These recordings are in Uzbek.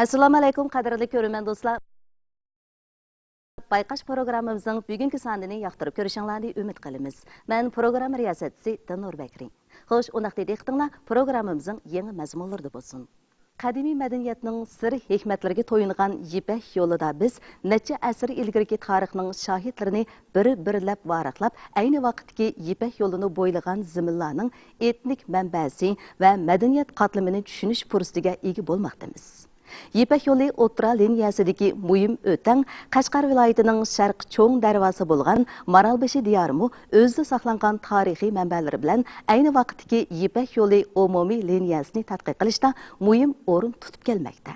Assalomu alaykum qadrli ko'ruvchi do'stlar. Bayqash programmamizning bugungi sonini yoqtirib ko'rishinglarni umid qilamiz. Men program riyosatchisi Tanur Bakri. Xo'sh, undaqda diqqatinglar programmamizning yangi mazmunlarida bo'lsin. Qadimiy madaniyatning sir hikmatlariga to'yingan Ipak yo'lida biz necha asr ilgarigi tarixning shohidlarini bir-birlab varaqlab, ayni vaqtdagi Ipak yo'lini bo'ylagan ziminlarning etnik manbasi va madaniyat qatlamini tushunish fursatiga ega bo'lmoqdamiz. Ipak yo'li o'rta liniyasidagi muhim o'tang Qashqar viloyatining sharq cho'ng darvosi bo'lgan Maralbeshi diyorimi o'zida saqlangan tarixiy manbalar bilan ayni vaqtdagi Ipak yo'li umumiy liniyasini tadqiq qilishda muhim o'rin tutib kelmoqda.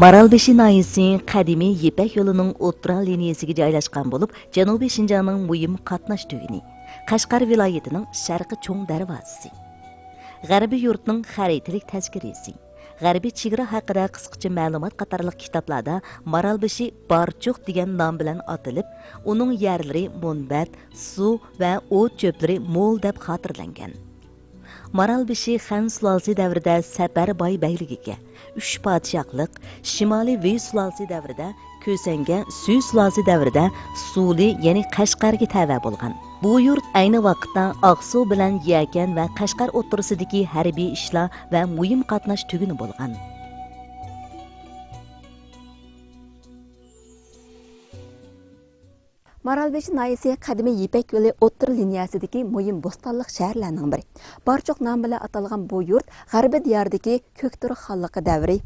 Maralbeshi noyisi qadimiy Ipak yo'lining o'rta liniyasiga joylashgan bo'lib, Janubiy Shinjongning muhim qatnash tuguni, Qashqar viloyatining sharqi cho'ng darvozasi, G'arbiy yurtning xaritalik tashkiloti, G'arbiy chegara haqida qisqacha ma'lumot qatorliq kitoblarda Maralbeshi Barchuq degan nom bilan atilib, uning yerlari munbat, suv va o't cho'plari mo'l deb xotirlangan. Maralbeshi Xan sulolasi davrida Safarboy bayligiga, 3 podshohlik, Shimoliy Vey sulolasi davrida Ko'sanga, Suy sulolasi davrida Suli, ya'ni Qashqarga tava bo'lgan. Bu yurt ayni vaqtda Oqsuv bilan Yakan va Qashqar o'rtasidagi harbiy ishlar va muhim qatnash tuguni bo'lgan. Maralbeshi noyisi qadimiy Ipak yo'li o'rta liniyasidagi muhim bo'stonliq shaharlarning biri. Barchoq nom bilan atalgan bu yurt G'arbiy diyordagi Ko'kturk xonligi davri,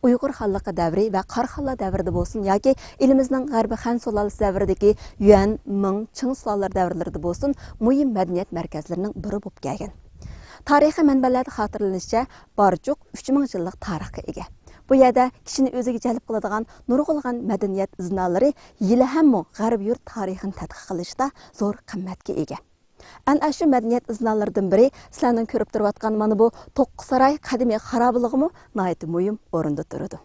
Uyg'ur xonligi davri va Qarxonlar davrida bo'lsin yoki elimizning G'arbiy Xan sulolasi davridagi Yuan, Ming, Ching sulollar davrlarida bo'lsin muhim madaniyat markazlarining biri bo'lib kelgan. Tarixiy manbalarda xotirlanishicha, Barchoq 3000 yillik tarixga ega. Bu yerda kishini o'ziga jalb qiladigan nurg'ulg'an madaniyat iznalari yili hammo g'arb yurt tarixini tadqiq qilishda zo'r qimmatga ega. Ana shu madaniyat iznalaridan biri sizlarning ko'rib turayotgan mana bu To'qqizsaroy qadimiy xarobaligimi nihoyat muhim o'rinda turadi.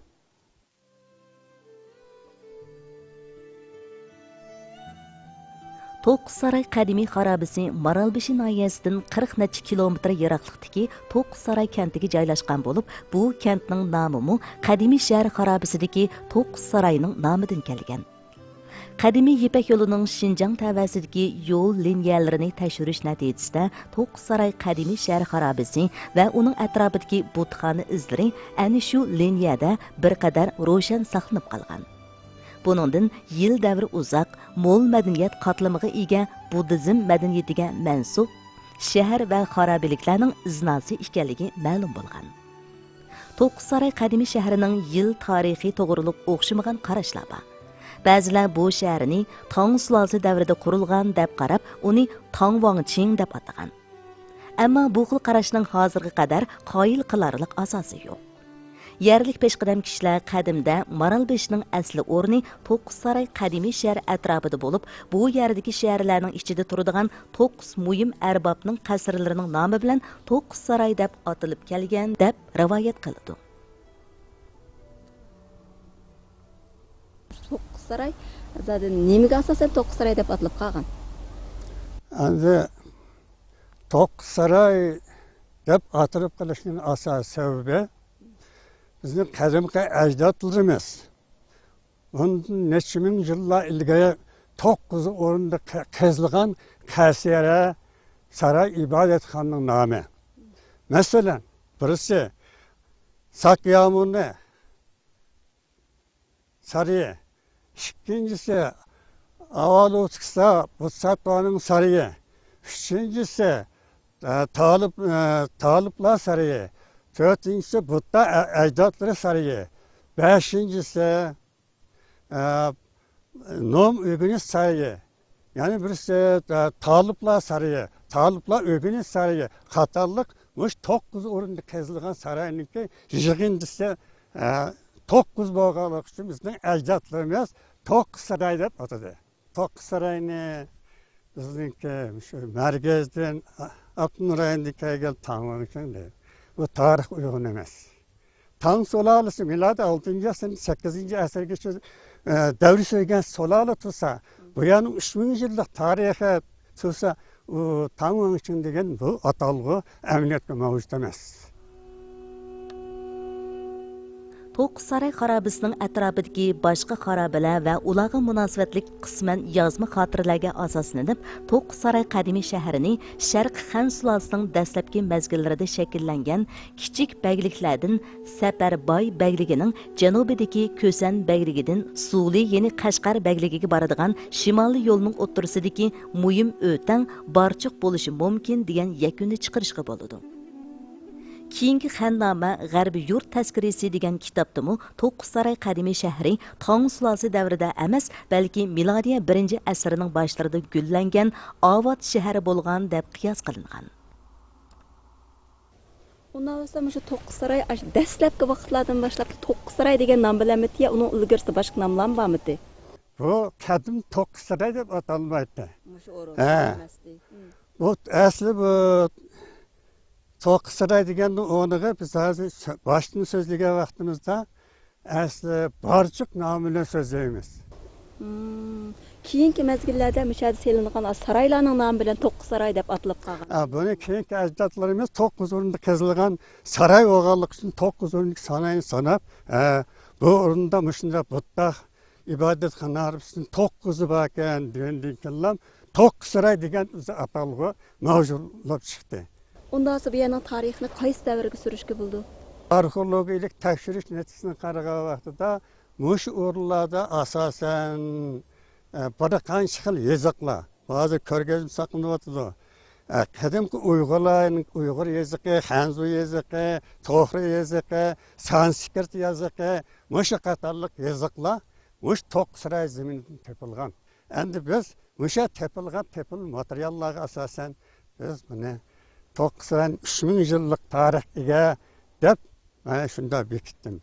To'qqizsaroy qadimiy xarobasi Maralbeshi noyasidan 40 necha kilometr yiroqlikdagi To'qqizsaroy kentiga joylashgan bo'lib, bu kentning nomi qadimiy shahar xarobasidagi To'qqizsaroyning nomidan kelgan. Qadimiy Ipak yo'lining Shinjang tavasidagi yo'l liniyalarini tekshirish natijasida To'qqizsaroy qadimiy shahar xarobasi va uning atrofidagi butxona izlari ana shu liniyada bir qadar ro'shan saqlanib qolgan. Buningdan yil davri uzoq, mo'l madaniyat qatlamiga ega buddizm madaniyatiga mansub shahar va xarobaliklarning iznasi ekanligi ma'lum bo'lgan. To'qqizsaroy qadimiy shahrining yil tarixiy to'g'riliq o'xshamagan qarashlar bor. Ba'zilar bu shaharni Tang sulolasi davrida qurilgan deb qarab, uni Tangwangqing deb atagan. Ammo bu xil qarashning hozirga qadar qoyil qilarlik asosi yo'q. Yerlik peshqadam kishilar qadimda Maralbeshining asli o'rni To'qqizsaroy qadimiy shahar atrofida bo'lib, bu yerdagi shaharlarning ichida turadigan 9 muhim arbobning qasrlarining nomi bilan To'qqizsaroy deb atilib kelgan deb rivoyat qiladi. To'qqizsaroy zaten nimaga asosan To'qqizsaroy deb atilib qolgan? Endi To'qqizsaroy deb atilib qolishining asosiy sababi bizning qadimgi ajdodlarimiz bundan necha ming yillar ilgari 9 o'rinda qazilgan qasira saroy ibodatxonaning nomi. Masalan, birisi Sakyamuni sarayı, ikkinchisi Avalovskisa Butsatvaning sarayı, üçüncüsü Taliblar sarayı, dördüncüsü Budda ajdodlari sarayı, Beşincisi Nom Ögünüz Sarayı. Yani birisi Taliplar Sarayı, Taliplar Ögünüz Sarayı. Katarlık muş 9 orunda kazılgan sarayınki yığındысы 9 boğalık için bizning ajdodlarimiz 9 saray deb atadı. 9 sarayını bizningki shu markazdan Altın rayonga kelgan Tağman uchun deydi. Bu tarix uygun emas. Tang solalisi miladi 6. asr 8. asrgacha davr so'ygan solala tursa, bu yerning 3000 yillik tarixi tursa, Tağman uchun degan bu atalg'i amaliyotga mavjud emas. To'qqizsaroy xarobasining atrofidagi boshqa xarobalar va ularga munosabatlik qisman yozma xotiralarga asoslanib, To'qqizsaroy qadimiy shahrining Sharq Xan sulolasining dastlabki mezgillarida shakllangan kichik bagliklardan Safarboy bagligining janubidagi Ko'san bagligidan Suli, ya'ni Qashqar bagligiga boradigan shimoliy yo'lning o'ttirisidagi muhim o'tang barchiq bo'lishi mumkin degan yakunni chiqarishga bo'ladi. Keyingi Xannoma G'arbiy yurt tazkirasi degan kitobdimi To'qqizsaroy qadimiy shahri Tang sulolasi davrida emas, balki milodiya 1-asrning boshlarida gullangan Avod shahri bo'lgan deb qiyos qilingan. Undan sonra shu To'qqizsaroy dastlabki vaqtlardan boshlab To'qqizsaroy degan nom bilan mitiya, uning ilgirisi boshqa nomlar bormidi? Bu qadim To'qqizsaroy deb atalmaydi. Shu o'rin emasdi. Bu asli bu To'qqizsaroy deganda o'rniga biz hozir boshdan so'zlagan vaqtimizda asli Barchiq nomi bilan so'zlaymiz. Keyingi mezgillarda mushahada selingan saroylarning nomi bilan To'qqizsaroy deb atalib qolgan. Buni keyingi ajdodlarimiz 9 o'rinda qazilgan saroy bo'lganligi uchun 9 o'rinlik sanayni sanab, bu o'rinda mushunda buttaq ibodatxonalar uchun 9 bor ekan degandan keyin To'qqizsaroy degan atalg'i mavjudlab chiqdi. Undan sonra bu yerning tarixini qaysi davrga surishga bo'ldi? Arxeologik tekshirish natijasini qaragan vaqtida mush o'rinlarda asosan bir qancha xil yoziqlar, ba'zi ko'rgazma saqlanayotdi. Qadimgi Uyg'urlarning Uyg'ur yoziqi, Hanzu yoziqi, To'g'ri yoziqi, Sanskrit yoziqi, mush qatorliq yoziqlar mush To'qqizsaroy zaminidan topilgan. Endi biz musha topilgan materiallarga asosan biz buni To'qqizsaroy 3000 yillik tarixga deb mana shunda bekitdim.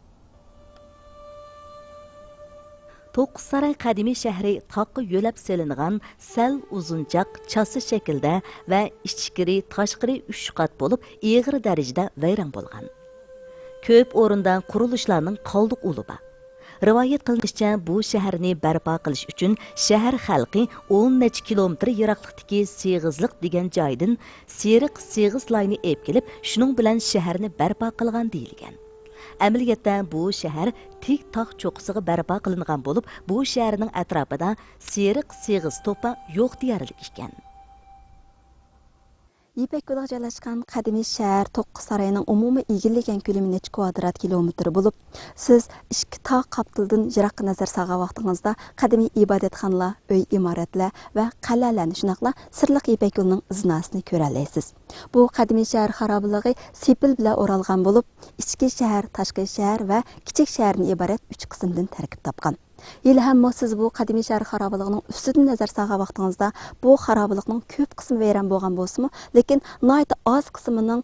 To'qqizsaroy qadimiy shahri taqqa yo'lab selingan sal uzunchoq chasi shaklda va ichkiri tashqari 3 qat bo'lib, ig'ir darajada vayron bo'lgan. Ko'p o'rindan qurilishlarning qoldiq uluba. Rivoyat qilinishicha, bu shaharni barpo qilish uchun shahar xalqi 10 necha kilometr yiroqlikdagi Sig'izliq degan joydan Seriq Sig'iz layni ep kelib, shuning bilan shaharni barpo qilgan deyilgan. Amaliyotda bu shahar tik tog' cho'qqisiga barpo qilingan bo'lib, bu shaharning atrofida Seriq Sig'iz to'pa yo'q deyarlik ekan. Ipek yo'liga joylashgan qadimiy shahar To'qqizsaroyning umumiy egilgan ko'lami necha kvadrat kilometr bo'lib, siz ikki tog' qaptildan yiroqqa nazar solgan vaqtingizda qadimiy ibodatxonalar, uy imoratlar va qal'alarni shunaqla sirliq Ipek yo'lining iznasini ko'ra olasiz. Bu qadimiy shahar xarobaligi sepil bilan o'ralgan bo'lib, ichki shahar, tashqi shahar va kichik shahardan iborat 3 qismdan tarkib topgan. Yil hamma siz bu qadimiy shahar xarobaligining ustidan nazar solgan vaqtingizda bu xarobalikning ko'p qismi vayron bo'lgan bo'lsa-mu, lekin nihoyat oz qismining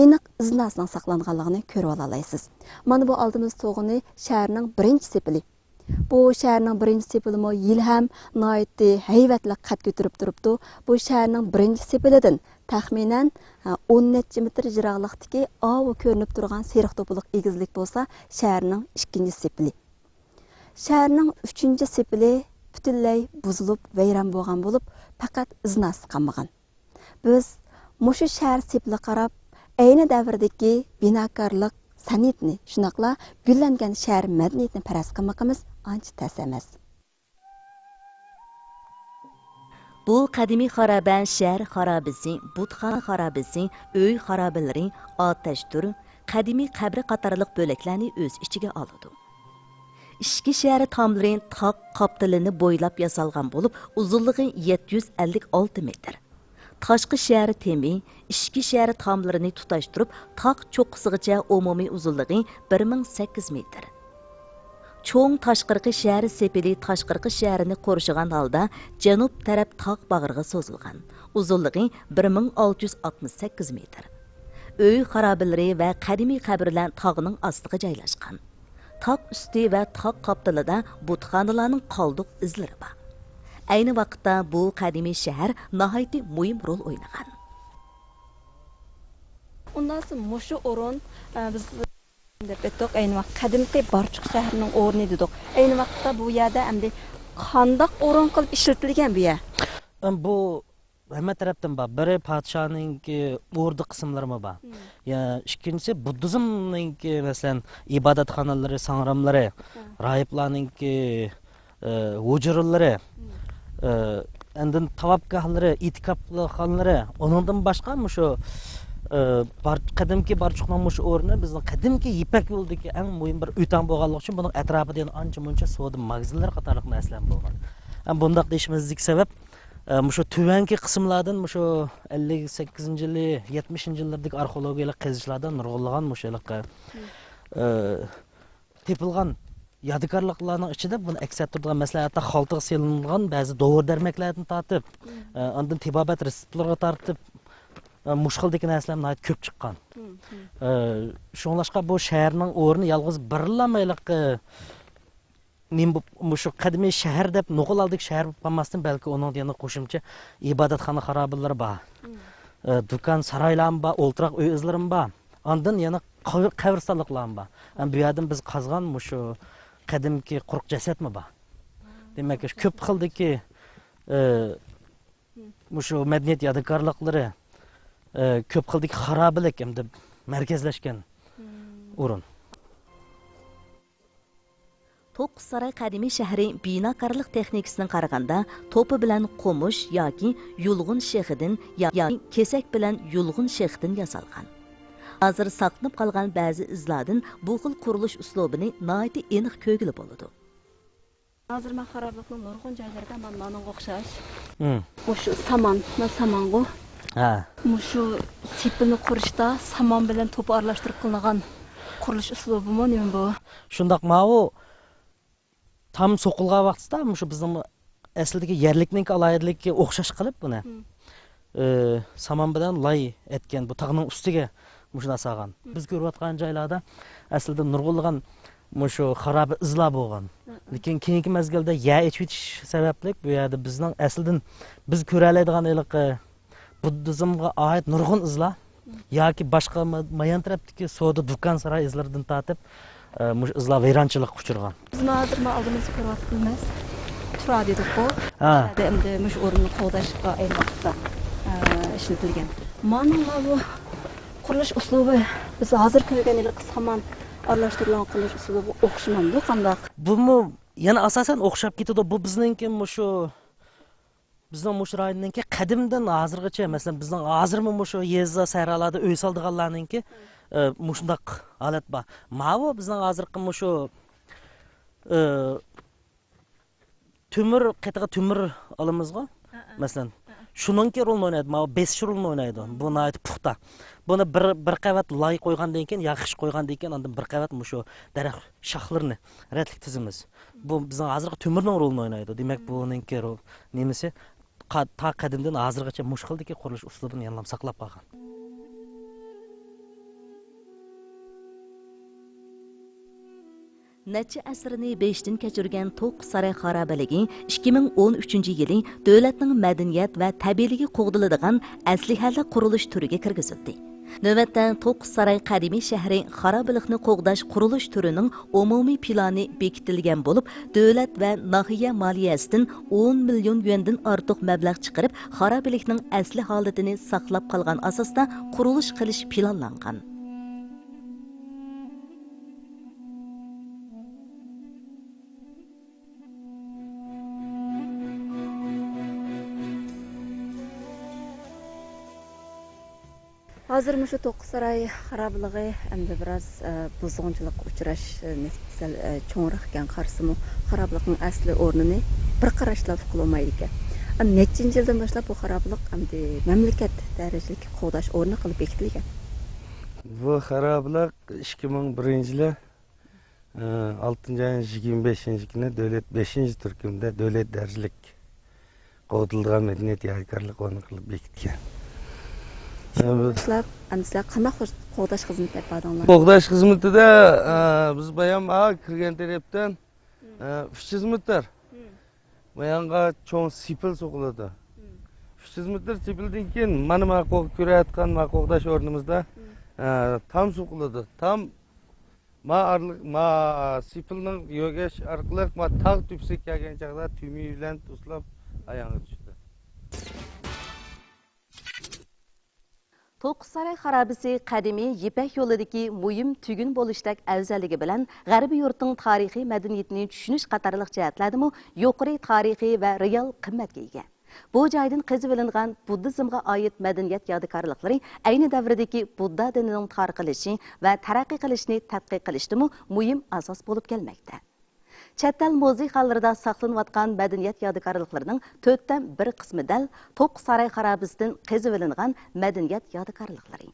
aniq iznasining saqlanganligini ko'rib olasiz. Mana bu oldimiz to'g'ini shaharning birinchi sepili. Bu shaharning birinchi sepilimi yil ham nihoyat hayvatli qad ko'tarib turibdi. Bu shaharning birinchi sepilidan taxminan 10 necha metr jiroqlikdagi ovi ko'rinib turgan seriq to'piq egizlik bo'lsa, shaharning ikkinchi sepili. Shaharning 3-sepili butunlay buzilib, vayron bo'lgan bo'lib, faqat iznasi qolmagan. Biz mushu shahar sepili qarab, ayni davrdagi binokorlik san'atni, shunaqla gullangan shahar madaniyatini faraz qilmoqimiz ancha tas emas. Bu qadimiy xaroba shahar xarobasi, butxona xarobasi, uy xarobalari, otashtur, qadimiy qabri qatorliq bo'laklarni o'z ichiga oladi. Ishki shahar tomlari taq qaptilini bo'ylab yasalgan bo'lib, uzunligi 756 metr. Tashqi shahar temi, ishki shahar tomlarini tutashtirib, taq cho'qqisigacha umumiy uzunligi 1008 metr. cho'ng tashqarqi shahri sepili tashqarqi shahrini qo'rshigan holda janub taraf tog' bag'riga so'zilgan. Uzunligi 1668 metr. Uy xarobalari va qadimiy qabrlar tog'ning ostiga joylashgan. Tog' usti va tog' qoptilida butxonalarning qoldiq izlari bor. Ayni vaqtda bu qadimiy shahar nihoyatda muhim rol o'ynagan. Undan so'ng mushu o'rin biz deb aytdik, ayni vaqt qadimgi Barchiq shahrining o'rni dedik. Ayni vaqtda bu yerda endi qandoq o'rin qilib ishlatilgan bu yer? Bu hamma tarafdan bor. Biri podshoning o'rdi qismlari bor. Ya ikkinchisi buddizmning masalan ibodatxonalari, sangramlari, rahiblarning hujurlari, endi tavabgohlari, itikofxonalari, uningdan boshqa shu qadimki Barchiqning mush o'rni bizning qadimki Ipak yo'lidagi eng muhim bir o'tan bo'lganligi uchun buning atrofida ancha muncha savdo magazinlar qatorliq narsalar bo'lgan. Bundaq deyishimizning sabab shu tuvanki qismlardan shu 58-yil, 70-yillardagi arxeologiyalik qazishlardan nurg'unlagan mushalikqa tepilgan yodikorliklarning ichida buni aksar turgan maslahatda xaltaga selingan ba'zi dovur darmaklardan tortib, undan tibobat reseptlarga tortib mushkildagi narsalar ko'p chiqqan. Shunlashqa bu shaharning o'rni yolg'iz birlamayliq shu qadimiy shahar deb nuqul oldik shahar bo'lmasdan balki uning yana qo'shimcha ibodatxona xarobalari bor. Do'kon, saroylar bor, o'ltiroq uy izlari bor. Ondan yana qabristonliklar bor. Bu yerdan biz qazgan shu qadimki quruq jasadmi bor. Demak, ko'p xildagi shu madaniyat yodikorliklari ko'p xildagi xarobalik hamda markazlashgan o'rin. To'qsaray qadimiy shahri binokorlik texnikasidan qaraganda to'pi bilan qo'mush yoki yulg'un shexidan yoki kesak bilan yulg'un shexidan yasalgan. Hozir saqlanib qolgan ba'zi izlardan bu xil qurilish uslubini nihoyatda aniq ko'rgili bo'ladi. Hozir men xaroblikning nurg'un joylarida mana o'xshash. Shu samongo. Shu tipini qurishda samon bilan to'p aralashtirib qilingan qurilish uslubimi nima bu? Shundoq ma'u tam so'qilgan vaqtda shu bizning aslidagi yerlikning alayidligiga o'xshash qilib buni samon bilan lay etgan bu tog'ning ustiga shuna solgan. Biz ko'rayotgan joylarda aslida nurg'unlagan shu xaroba izlar bo'lgan. Lekin keyingi mezgilda ya ichitish sababli bu yerda bizning aslidan biz ko'ra oladigan buddizmga oid nurg'un izlar yoki boshqa mayan tarafdagi savdo do'kon saroy izlaridan tortib mush izlar vayronchilikka uchragan. Biz hozir oldimizda ko'ryapmiz. Turadi dedik-ku. Endi mush o'rinni qo'llashga aylanmoqda ishlatilgan. Mana bu qurilish uslubi biz hozir ko'rgan samon aralashtirilgan qurilish uslubi o'xshamadi qandoq? Bu yana asosan o'xshab ketadi. Bu bizningki shu bizning mush rayonningki qadimdan hozirgacha masalan bizning hozirmi shu yezza sayralarda uy soldiganlarningki shundoq holat bor. Ma'vo bizning hozirgi shu temir qatiga temir olamizga masalan shuningki rolni o'ynaydi. Ma'vo 5 rolni o'ynaydi. Bu nihoyat puxta. Buni bir qavat loy qo'ygandan keyin, yaxshi qo'ygandan keyin undan bir qavat shu daraxt shoxlarini ratlik tizimiz. Bu bizning hozirgi temirning rolini o'ynaydi. Demak, buningki nimasi ta qadimdan hozirgacha mushkildagi qurilish uslubini yanam saqlab qolgan. Necha asrni 5dan kechirgan To'qsaray xarobaligi 2013-yili davlatning madaniyat va tabiiyligi qo'g'diladigan aslihalar qurilish turiga kirgizildi. Navbatda To'qsaray qadimiy shahri xarobalikni qo'g'dash qurilish turining umumiy plani bekitilgan bo'lib, davlat va nahiya moliyasidan 10 million yuandan ortiq mablag' chiqarib, xarobalikning asli holatini saqlab qolgan asosda qurilish qilish planlangan. Hozir shu To'qsaray xarobaligi endi biroz buzg'unchilikqa uchrash nisbatan cho'nroq ekan qarsimi xarobalikning asli o'rnini bir qarashlab qilolmaydi ekan. Nechinchi yildan boshlab bu xarobalik endi mamlakat darajalik qo'g'dash o'rni qilib bekitilgan. Bu xarobalik 2001-yili 6 ayın 25 günü devlet 5. Türkümde devlet dercilik qo'yilgan medeniyet yadigarlik o'rni qilib bekitgan. Sizlar qanday qo'g'dash xizmatlar bardinglar? Qo'g'dash xizmatida biz bayan kirgan tarafdan 300 metr. Bayanga cho'ng sipil so'qiladi. 300 metr sipildan keyin mana ko'rayotgan qo'g'dash o'rnimizda tam so'qiladi. Tam sipilning yo'gash orqali tog' tepsiga kelgan chog'da tumi bilan tuslab ayağını düştü. To'qqizsaroy xarobasi qadimiy Yipak yo'lidagi muhim tugun bo'lishdak afzalligi bilan G'arbiy yurtning tarixiy madaniyatini tushunish qatorliq jihatlardimi yuqori tarixiy va real qimmatga ega. Bu joydan qazib olingan buddizmga oid madaniyat yodikorliklari ayni davrdagi Budda dinining tarqalishi va taraqqiy qilishini tadqiq qilishdimi muhim asos bo'lib kelmoqda. Chet el muzeyxonalarida saqlanayotgan madaniyat yodikorliklarining 1/4 qismi dal To'qqizsaroy xarobasidan qazib olingan madaniyat yodikorliklari.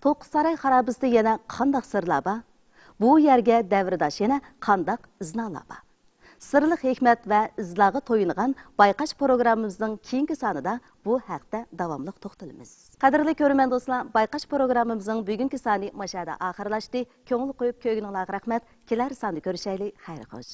To'qqizsaroy xarobasida yana qanday sirlar bor? Bu yerga davridosh yana qanday iznalar bor? Sirliq hikmat va izlarga to'yingan bayqash programmamizning keyingi sonida bu haqda davomli to'xtalamiz. Qadrli ko'rman do'stlar, bayqash programmamizning bugungi soni mashada oxirlashdi. Ko'ngil qo'yib ko'rganingizga rahmat. Kelar sonda ko'rishaylik. Xayr xo'sh.